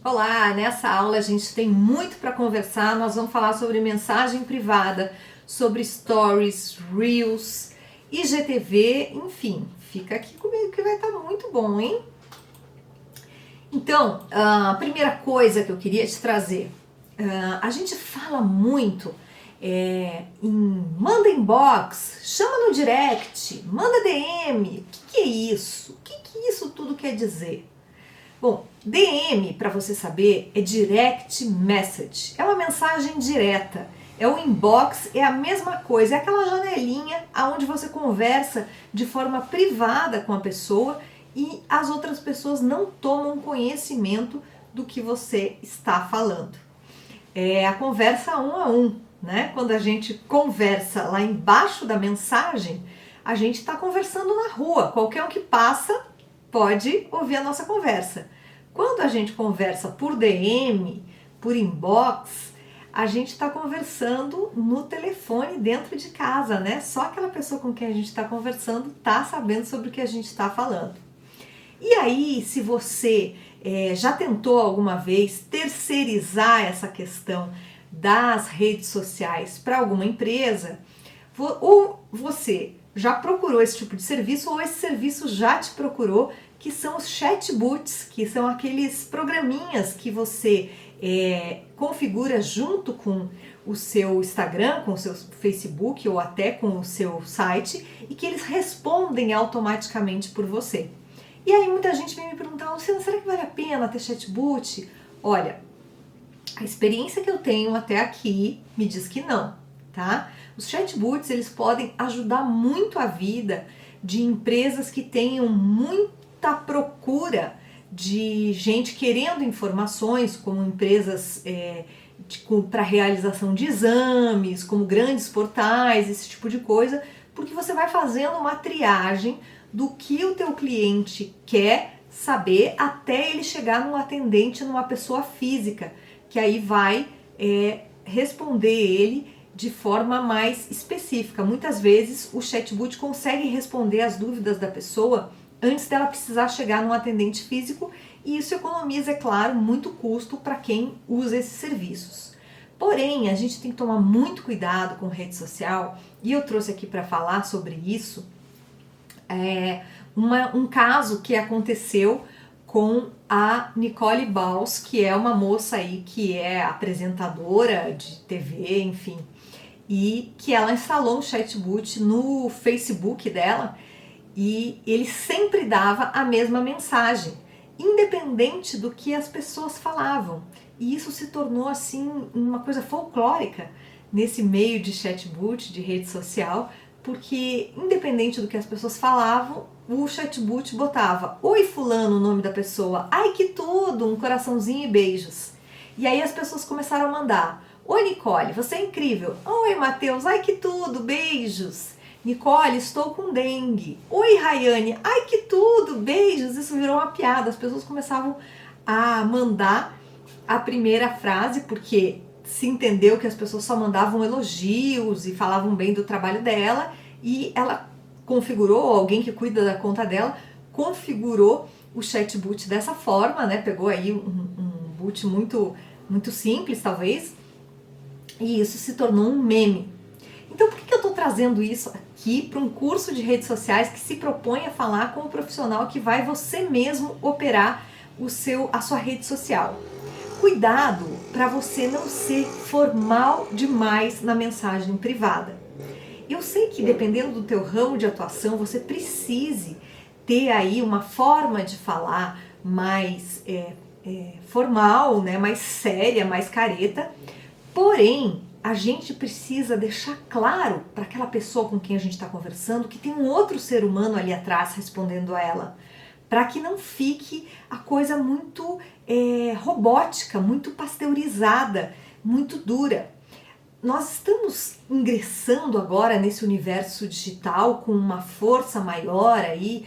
Olá, nessa aula a gente tem muito para conversar. Nós vamos falar sobre mensagem privada, sobre stories, reels, IGTV, enfim, fica aqui comigo que vai estar muito bom, hein? Então, a primeira coisa que eu queria te trazer, a gente fala muito manda inbox, chama no direct, manda DM. O que é isso? O que isso tudo quer dizer? Bom, DM, para você saber, é direct message, é uma mensagem direta, é o inbox, é a mesma coisa, é aquela janelinha onde você conversa de forma privada com a pessoa e as outras pessoas não tomam conhecimento do que você está falando. É a conversa um a um, né? Quando a gente conversa lá embaixo da mensagem, a gente está conversando na rua, qualquer um que passa pode ouvir a nossa conversa. Quando a gente conversa por DM, por inbox, a gente está conversando no telefone dentro de casa, né? Só aquela pessoa com quem a gente está conversando está sabendo sobre o que a gente está falando. E aí, se você já tentou alguma vez terceirizar essa questão das redes sociais para alguma empresa, ou você já procurou esse tipo de serviço, ou esse serviço já te procurou, que são os chatbots, que são aqueles programinhas que você configura junto com o seu Instagram, com o seu Facebook ou até com o seu site, e que eles respondem automaticamente por você. E aí muita gente vem me perguntar, Luciana, será que vale a pena ter chatbot? Olha, a experiência que eu tenho até aqui me diz que não, tá? Os chatbots, eles podem ajudar muito a vida de empresas que tenham muita procura de gente querendo informações, como empresas para realização de exames, como grandes portais, esse tipo de coisa, porque você vai fazendo uma triagem do que o teu cliente quer saber até ele chegar num atendente, numa pessoa física, que aí vai responder ele de forma mais específica. Muitas vezes o chatbot consegue responder as dúvidas da pessoa antes dela precisar chegar num atendente físico, e isso economiza, é claro, muito custo para quem usa esses serviços. Porém, a gente tem que tomar muito cuidado com rede social, e eu trouxe aqui para falar sobre isso, um caso que aconteceu com a Nicole Baus, que é uma moça aí que é apresentadora de TV, enfim, e que ela instalou um chatbot no Facebook dela e ele sempre dava a mesma mensagem, independente do que as pessoas falavam. E isso se tornou assim uma coisa folclórica nesse meio de chatbot, de rede social, porque independente do que as pessoas falavam, o chatbot botava "Oi fulano", o nome da pessoa, "Ai que tudo", um coraçãozinho e beijos. E aí as pessoas começaram a mandar "Oi Nicole, você é incrível", "Oi Matheus, ai que tudo, beijos", "Nicole, estou com dengue", "Oi Rayane, ai que tudo, beijos". Isso virou uma piada, as pessoas começavam a mandar a primeira frase, porque se entendeu que as pessoas só mandavam elogios e falavam bem do trabalho dela, e ela configurou, alguém que cuida da conta dela, configurou o chatbot dessa forma, né? Pegou aí um bot muito, muito simples, talvez, e isso se tornou um meme. Então, por que eu estou trazendo isso aqui para um curso de redes sociais que se propõe a falar com o profissional que vai você mesmo operar a sua rede social? Cuidado para você não ser formal demais na mensagem privada. Eu sei que dependendo do teu ramo de atuação, você precise ter aí uma forma de falar mais formal, né, mais séria, mais careta, porém a gente precisa deixar claro para aquela pessoa com quem a gente está conversando que tem um outro ser humano ali atrás respondendo a ela, para que não fique a coisa muito robótica, muito pasteurizada, muito dura. Nós estamos ingressando agora nesse universo digital com uma força maior aí,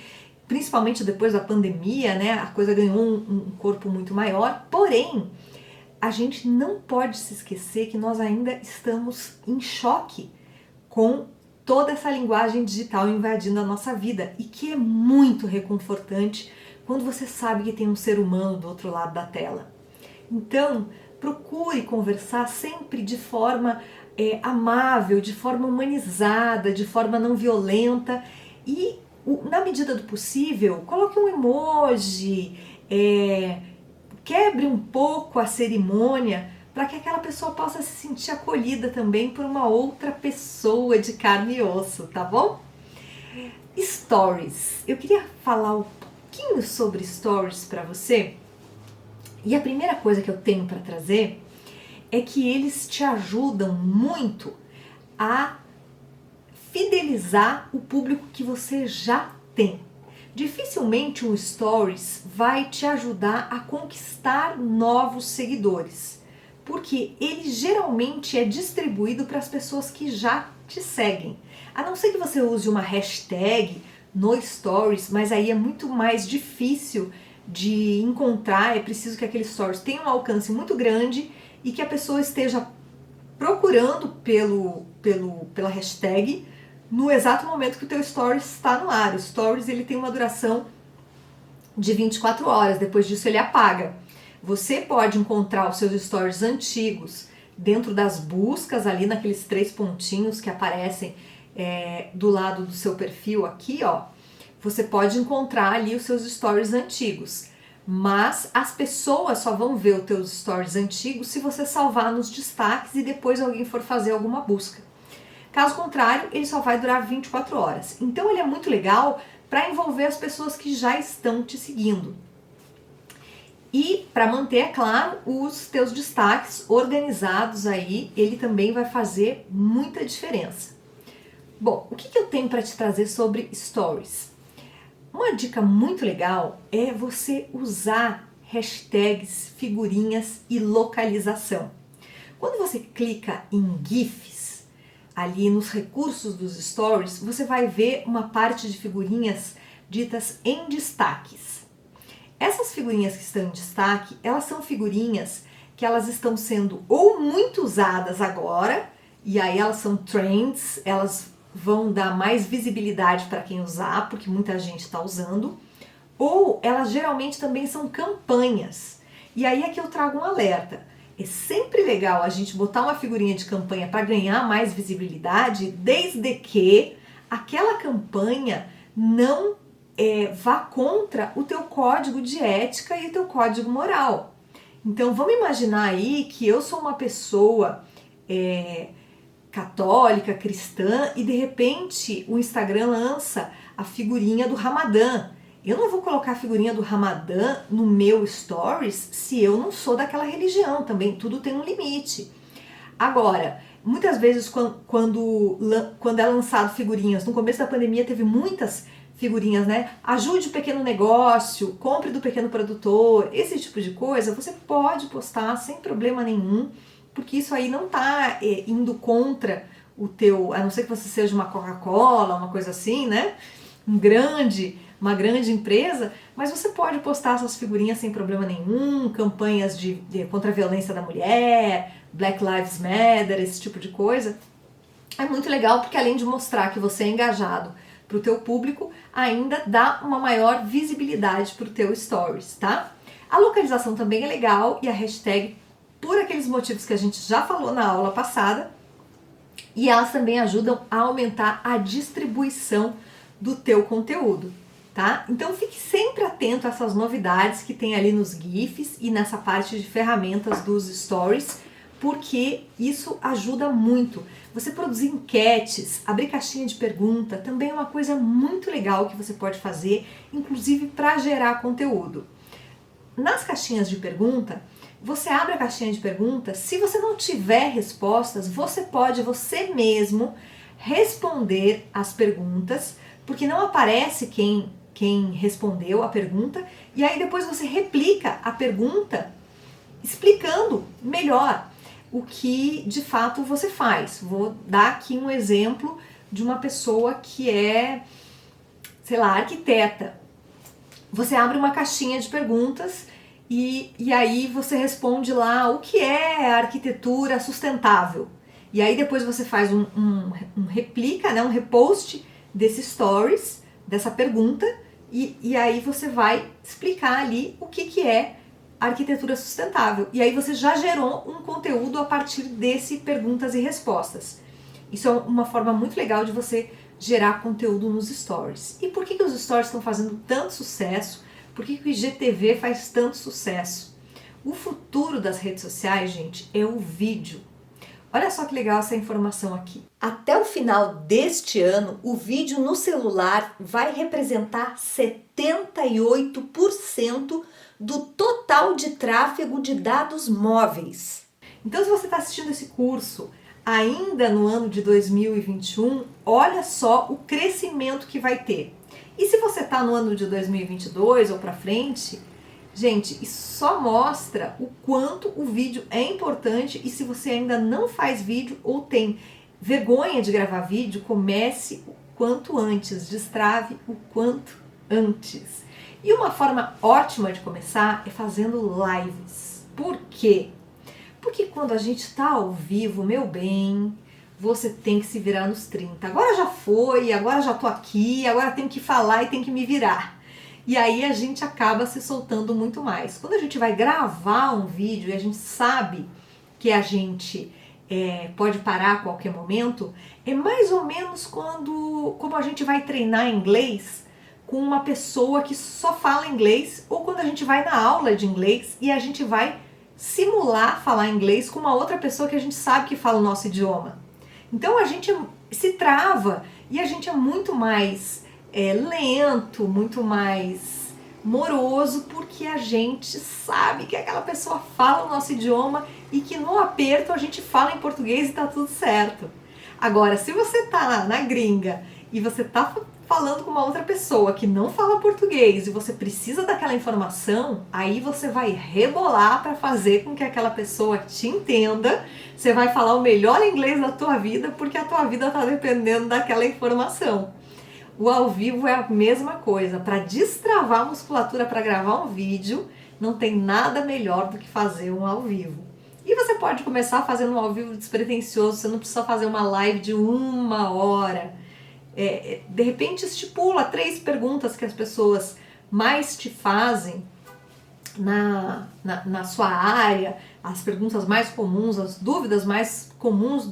principalmente depois da pandemia, né? A coisa ganhou um corpo muito maior, porém, a gente não pode se esquecer que nós ainda estamos em choque com toda essa linguagem digital invadindo a nossa vida, e que é muito reconfortante quando você sabe que tem um ser humano do outro lado da tela. Então, procure conversar sempre de forma amável, de forma humanizada, de forma não violenta e, na medida do possível, coloque um emoji, quebre um pouco a cerimônia para que aquela pessoa possa se sentir acolhida também por uma outra pessoa de carne e osso, tá bom? Stories. Eu queria falar um pouquinho sobre stories para você. E a primeira coisa que eu tenho para trazer é que eles te ajudam muito a fidelizar o público que você já tem. Dificilmente um stories vai te ajudar a conquistar novos seguidores, porque ele geralmente é distribuído para as pessoas que já te seguem. A não ser que você use uma hashtag no stories, mas aí é muito mais difícil de encontrar, é preciso que aquele stories tenha um alcance muito grande e que a pessoa esteja procurando pela hashtag no exato momento que o teu stories está no ar. O stories ele tem uma duração de 24 horas, depois disso ele apaga. Você pode encontrar os seus stories antigos dentro das buscas ali naqueles 3 pontinhos que aparecem do lado do seu perfil aqui, ó. Você pode encontrar ali os seus stories antigos, mas as pessoas só vão ver os teus stories antigos se você salvar nos destaques e depois alguém for fazer alguma busca. Caso contrário, ele só vai durar 24 horas. Então ele é muito legal para envolver as pessoas que já estão te seguindo. E para manter, é claro, os teus destaques organizados aí, ele também vai fazer muita diferença. Bom, o que eu tenho para te trazer sobre stories? Uma dica muito legal é você usar hashtags, figurinhas e localização. Quando você clica em GIFs, ali nos recursos dos stories, você vai ver uma parte de figurinhas ditas em destaques. Essas figurinhas que estão em destaque, elas são figurinhas que elas estão sendo ou muito usadas agora, e aí elas são trends, elas vão dar mais visibilidade para quem usar, porque muita gente está usando, ou elas geralmente também são campanhas. E aí é que eu trago um alerta. É sempre legal a gente botar uma figurinha de campanha para ganhar mais visibilidade, desde que aquela campanha não vá contra o teu código de ética e o teu código moral. Então vamos imaginar aí que eu sou uma pessoa católica, cristã, e de repente o Instagram lança a figurinha do Ramadã. Eu não vou colocar a figurinha do Ramadã no meu stories se eu não sou daquela religião também, tudo tem um limite. Agora, muitas vezes quando é lançado figurinhas, no começo da pandemia teve muitas figurinhas, né? Ajude o pequeno negócio, compre do pequeno produtor, esse tipo de coisa, você pode postar sem problema nenhum, porque isso aí não está indo contra o teu, a não ser que você seja uma Coca-Cola, uma coisa assim, né? Uma grande empresa, mas você pode postar essas figurinhas sem problema nenhum, campanhas contra a violência da mulher, Black Lives Matter, esse tipo de coisa. É muito legal porque além de mostrar que você é engajado para o teu público, ainda dá uma maior visibilidade para o teu stories, tá? A localização também é legal e a hashtag por aqueles motivos que a gente já falou na aula passada, e elas também ajudam a aumentar a distribuição do teu conteúdo, tá? Então fique sempre atento a essas novidades que tem ali nos GIFs e nessa parte de ferramentas dos stories, porque isso ajuda muito. Você produzir enquetes, abrir caixinha de pergunta, também é uma coisa muito legal que você pode fazer, inclusive para gerar conteúdo. Nas caixinhas de pergunta, você abre a caixinha de perguntas, se você não tiver respostas, você pode você mesmo responder as perguntas, porque não aparece quem respondeu a pergunta, e aí depois você replica a pergunta explicando melhor o que de fato você faz. Vou dar aqui um exemplo de uma pessoa que é, sei lá, arquiteta. Você abre uma caixinha de perguntas e aí você responde lá o que é a arquitetura sustentável. E aí depois você faz um replica, né, um repost desse stories, dessa pergunta, e aí você vai explicar ali o que é arquitetura sustentável. E aí você já gerou um conteúdo a partir desse perguntas e respostas. Isso é uma forma muito legal de você gerar conteúdo nos stories. E por que os stories estão fazendo tanto sucesso? Por que o IGTV faz tanto sucesso? O futuro das redes sociais, gente, é o vídeo. Olha só que legal essa informação aqui. Até o final deste ano, o vídeo no celular vai representar 78% do total de tráfego de dados móveis. Então, se você está assistindo esse curso ainda no ano de 2021, olha só o crescimento que vai ter. E se você está no ano de 2022 ou para frente, gente, isso só mostra o quanto o vídeo é importante. E se você ainda não faz vídeo ou tem vergonha de gravar vídeo, comece o quanto antes, destrave o quanto antes. E uma forma ótima de começar é fazendo lives. Por quê? Porque quando a gente está ao vivo, meu bem, você tem que se virar nos 30. Agora já foi, agora já tô aqui, agora tenho que falar e tenho que me virar. E aí a gente acaba se soltando muito mais. Quando a gente vai gravar um vídeo e a gente sabe que a gente pode parar a qualquer momento, é mais ou menos como a gente vai treinar inglês com uma pessoa que só fala inglês, ou quando a gente vai na aula de inglês e a gente vai simular falar inglês com uma outra pessoa que a gente sabe que fala o nosso idioma. Então a gente se trava e a gente é muito mais lento, muito mais moroso, porque a gente sabe que aquela pessoa fala o nosso idioma e que no aperto a gente fala em português e tá tudo certo. Agora, se você tá na gringa e você tá falando com uma outra pessoa que não fala português e você precisa daquela informação, aí você vai rebolar para fazer com que aquela pessoa te entenda. Você vai falar o melhor inglês da tua vida, porque a tua vida está dependendo daquela informação. O ao vivo é a mesma coisa. Para destravar a musculatura para gravar um vídeo, não tem nada melhor do que fazer um ao vivo. E você pode começar fazendo um ao vivo despretensioso, você não precisa fazer uma live de 1 hora. De repente estipula 3 perguntas que as pessoas mais te fazem na sua área, as perguntas mais comuns, as dúvidas mais comuns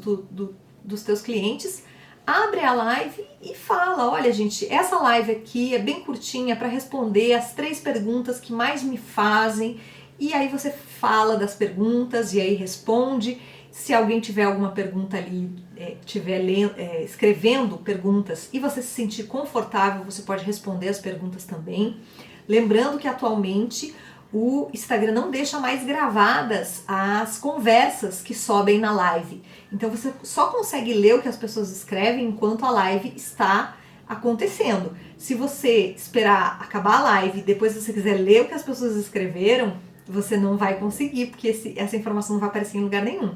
dos teus clientes. Abre a live e fala: olha gente, essa live aqui é bem curtinha para responder as 3 perguntas que mais me fazem. E aí você fala das perguntas e aí responde. Se alguém tiver alguma pergunta ali, estiver escrevendo perguntas e você se sentir confortável, você pode responder as perguntas também. Lembrando que atualmente o Instagram não deixa mais gravadas as conversas que sobem na live. Então você só consegue ler o que as pessoas escrevem enquanto a live está acontecendo. Se você esperar acabar a live e depois você quiser ler o que as pessoas escreveram, você não vai conseguir, porque essa informação não vai aparecer em lugar nenhum.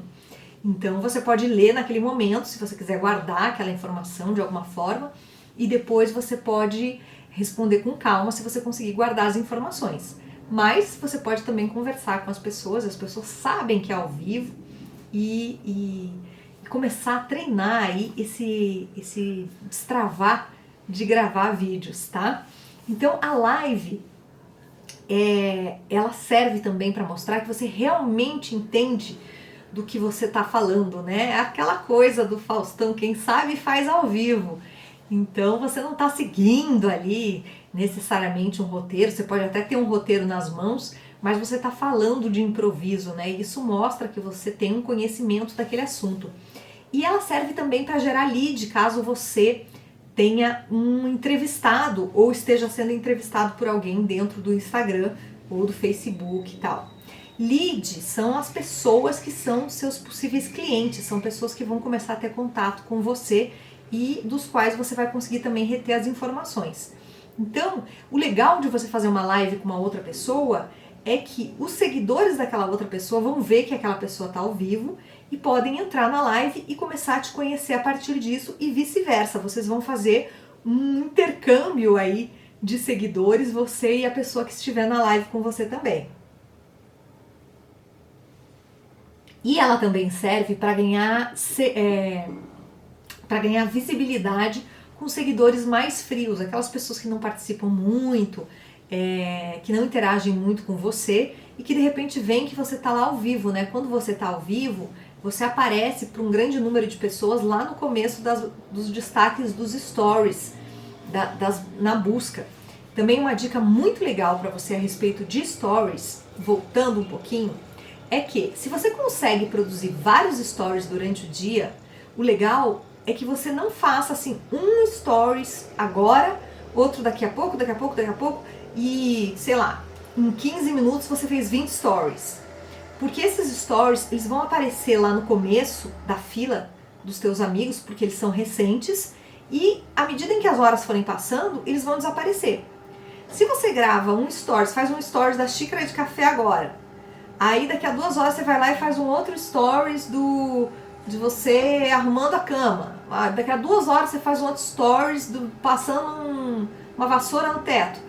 Então você pode ler naquele momento, se você quiser guardar aquela informação de alguma forma, e depois você pode responder com calma se você conseguir guardar as informações. Mas você pode também conversar com as pessoas sabem que é ao vivo, e começar a treinar aí esse destravar de gravar vídeos, tá? Então a live, ela serve também para mostrar que você realmente entende do que você está falando, né? É aquela coisa do Faustão, quem sabe faz ao vivo. Então você não está seguindo ali necessariamente um roteiro, você pode até ter um roteiro nas mãos, mas você está falando de improviso, né? E isso mostra que você tem um conhecimento daquele assunto. E ela serve também para gerar lead, caso você tenha um entrevistado ou esteja sendo entrevistado por alguém dentro do Instagram ou do Facebook e tal. Lead são as pessoas que são seus possíveis clientes, são pessoas que vão começar a ter contato com você e dos quais você vai conseguir também reter as informações. Então, o legal de você fazer uma live com uma outra pessoa é que os seguidores daquela outra pessoa vão ver que aquela pessoa está ao vivo e podem entrar na live e começar a te conhecer a partir disso e vice-versa. Vocês vão fazer um intercâmbio aí de seguidores, você e a pessoa que estiver na live com você também. E ela também serve para ganhar visibilidade com seguidores mais frios, aquelas pessoas que não participam muito, que não interagem muito com você e que de repente vem que você está lá ao vivo, né? Quando você está ao vivo, você aparece para um grande número de pessoas lá no começo dos destaques dos stories, na busca. Também uma dica muito legal para você a respeito de stories, voltando um pouquinho, é que se você consegue produzir vários stories durante o dia, o legal é que você não faça assim um stories agora, outro daqui a pouco, e sei lá, em 15 minutos você fez 20 stories. Porque esses stories, eles vão aparecer lá no começo da fila dos teus amigos, porque eles são recentes, e à medida em que as horas forem passando, eles vão desaparecer. Se você grava um stories, faz um stories da xícara de café agora, aí daqui a 2 horas você vai lá e faz um outro stories de você arrumando a cama. Daqui a 2 horas você faz um outro stories passando uma vassoura no teto.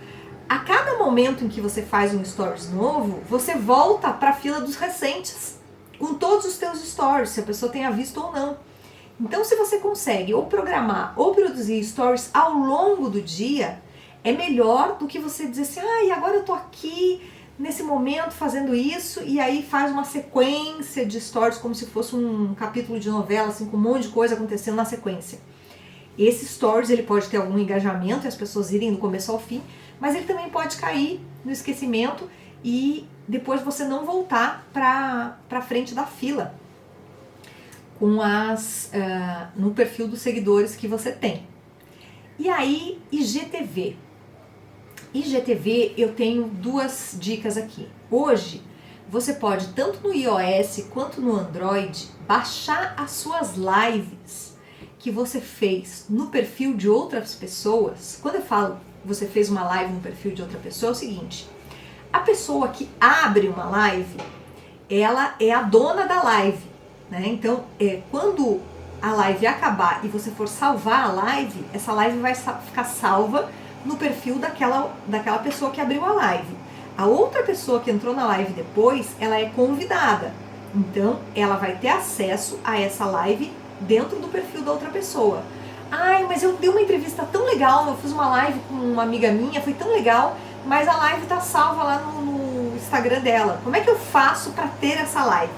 A cada momento em que você faz um stories novo, você volta para a fila dos recentes, com todos os teus stories, se a pessoa tenha visto ou não. Então, se você consegue ou programar ou produzir stories ao longo do dia, é melhor do que você dizer assim, e agora eu tô aqui nesse momento fazendo isso, e aí faz uma sequência de stories como se fosse um capítulo de novela, assim, com um monte de coisa acontecendo na sequência. Esse stories, ele pode ter algum engajamento e as pessoas irem do começo ao fim, mas ele também pode cair no esquecimento e depois você não voltar para frente da fila com no perfil dos seguidores que você tem. E aí, IGTV. IGTV, eu tenho 2 dicas aqui. Hoje, você pode, tanto no iOS quanto no Android, baixar as suas lives que você fez no perfil de outras pessoas. Quando eu falo você fez uma live no perfil de outra pessoa, é o seguinte: a pessoa que abre uma live, ela é a dona da live, né? Então, quando a live acabar e você for salvar a live, essa live vai ficar salva no perfil daquela pessoa que abriu a live. A outra pessoa que entrou na live depois, ela é convidada. Então, ela vai ter acesso a essa live dentro do perfil da outra pessoa. Mas eu dei uma entrevista tão legal, eu fiz uma live com uma amiga minha, foi tão legal, mas a live tá salva lá no Instagram dela. Como é que eu faço para ter essa live?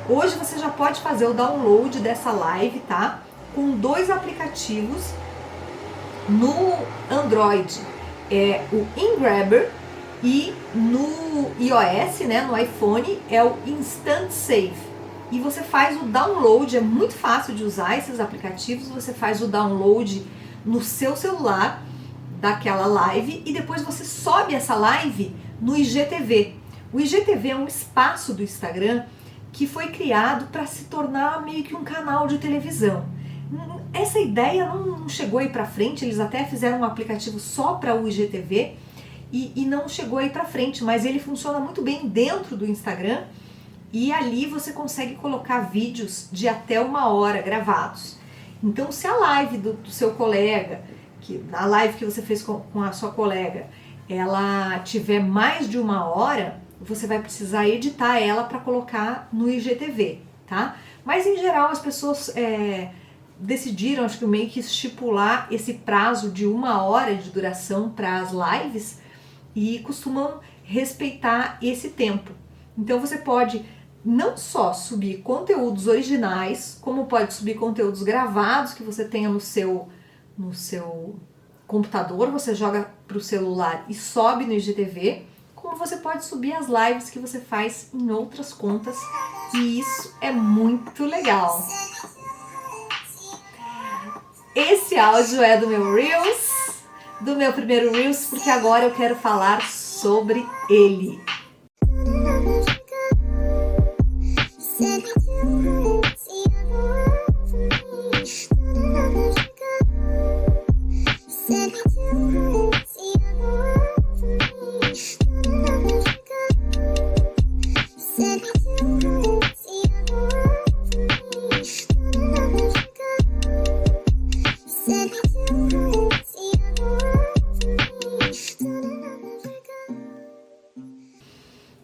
Hoje você já pode fazer o download dessa live, tá? Com 2 aplicativos no Android. É o InGrabber e no iOS, né, no iPhone, é o Instant Save. E você faz o download, é muito fácil de usar esses aplicativos, você faz o download no seu celular daquela live e depois você sobe essa live no IGTV. O IGTV é um espaço do Instagram que foi criado para se tornar meio que um canal de televisão. Essa ideia não chegou aí para frente, eles até fizeram um aplicativo só para o IGTV e não chegou aí para frente, mas ele funciona muito bem dentro do Instagram. E ali você consegue colocar vídeos de até 1 hora gravados. Então, se a live do seu colega, a live que você fez com a sua colega, ela tiver mais de 1 hora, você vai precisar editar ela para colocar no IGTV, tá? Mas, em geral, as pessoas decidiram, acho que meio que estipular esse prazo de 1 hora de duração para as lives e costumam respeitar esse tempo. Então, você pode não só subir conteúdos originais, como pode subir conteúdos gravados que você tenha no seu computador, você joga para o celular e sobe no IGTV, como você pode subir as lives que você faz em outras contas, e isso é muito legal. Esse áudio é do meu Reels, do meu primeiro Reels, porque agora eu quero falar sobre ele.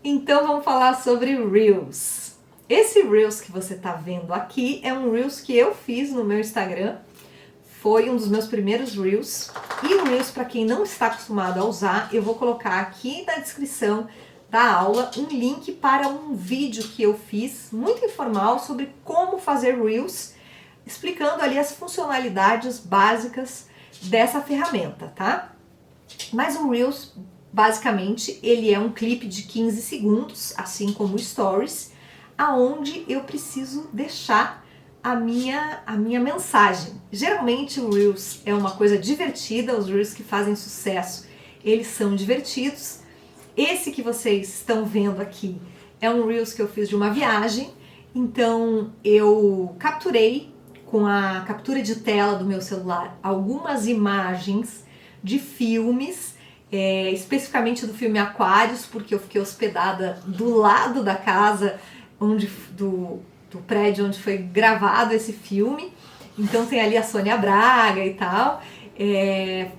Então vamos falar sobre Reels. Esse Reels que você está vendo aqui é um Reels que eu fiz no meu Instagram. Foi um dos meus primeiros Reels. E o Reels, para quem não está acostumado a usar, eu vou colocar aqui na descrição da aula um link para um vídeo que eu fiz, muito informal, sobre como fazer Reels, explicando ali as funcionalidades básicas dessa ferramenta, tá? Mas o Reels, basicamente, ele é um clipe de 15 segundos, assim como o Stories, aonde eu preciso deixar a minha mensagem. Geralmente o Reels é uma coisa divertida, os Reels que fazem sucesso, eles são divertidos. Esse que vocês estão vendo aqui é um Reels que eu fiz de uma viagem, então eu capturei com a captura de tela do meu celular algumas imagens de filmes, especificamente do filme Aquários, porque eu fiquei hospedada do lado da casa do prédio onde foi gravado esse filme. Então tem ali a Sônia Braga e tal,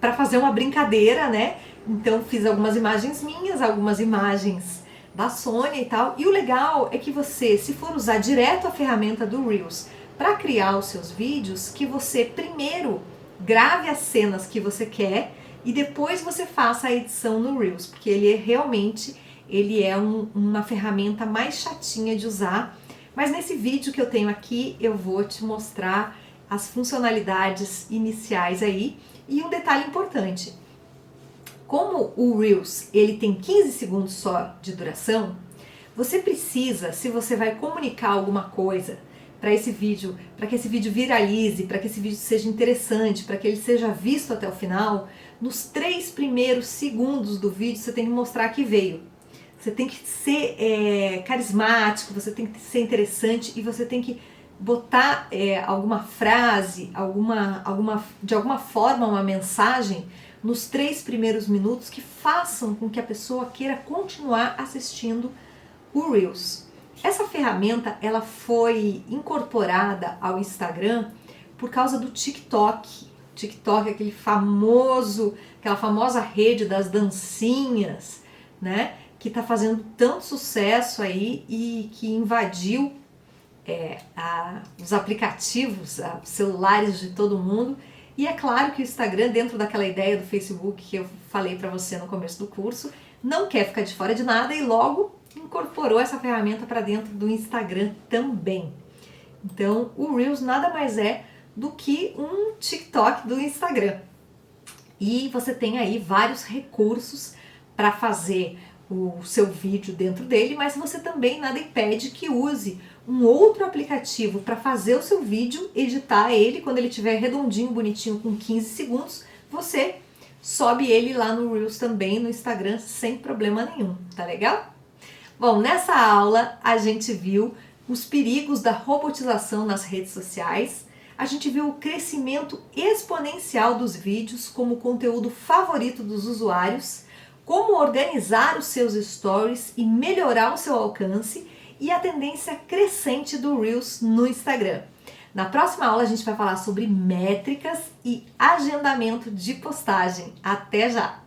para fazer uma brincadeira, né? Então fiz algumas imagens minhas, algumas imagens da Sônia e tal. E o legal é que você, se for usar direto a ferramenta do Reels para criar os seus vídeos, que você primeiro grave as cenas que você quer e depois você faça a edição no Reels, porque ele é uma ferramenta mais chatinha de usar. Mas nesse vídeo que eu tenho aqui, eu vou te mostrar as funcionalidades iniciais aí. E um detalhe importante, como o Reels ele tem 15 segundos só de duração, você precisa, se você vai comunicar alguma coisa para esse vídeo, para que esse vídeo viralize, para que esse vídeo seja interessante, para que ele seja visto até o final, nos 3 primeiros segundos do vídeo você tem que mostrar que veio. Você tem que ser carismático, você tem que ser interessante e você tem que botar alguma frase, de alguma forma uma mensagem nos 3 primeiros minutos que façam com que a pessoa queira continuar assistindo o Reels. Essa ferramenta ela foi incorporada ao Instagram por causa do TikTok. TikTok é aquela famosa rede das dancinhas, né? Que está fazendo tanto sucesso aí e que invadiu os aplicativos, os celulares de todo mundo. E é claro que o Instagram, dentro daquela ideia do Facebook que eu falei para você no começo do curso, não quer ficar de fora de nada e logo incorporou essa ferramenta para dentro do Instagram também. Então, o Reels nada mais é do que um TikTok do Instagram. E você tem aí vários recursos para fazer o seu vídeo dentro dele, mas você também nada impede que use um outro aplicativo para fazer o seu vídeo, editar ele, quando ele estiver redondinho, bonitinho, com 15 segundos, você sobe ele lá no Reels também, no Instagram, sem problema nenhum, tá legal? Bom, nessa aula a gente viu os perigos da robotização nas redes sociais, a gente viu o crescimento exponencial dos vídeos como conteúdo favorito dos usuários, como organizar os seus stories e melhorar o seu alcance e a tendência crescente do Reels no Instagram. Na próxima aula a gente vai falar sobre métricas e agendamento de postagem. Até já!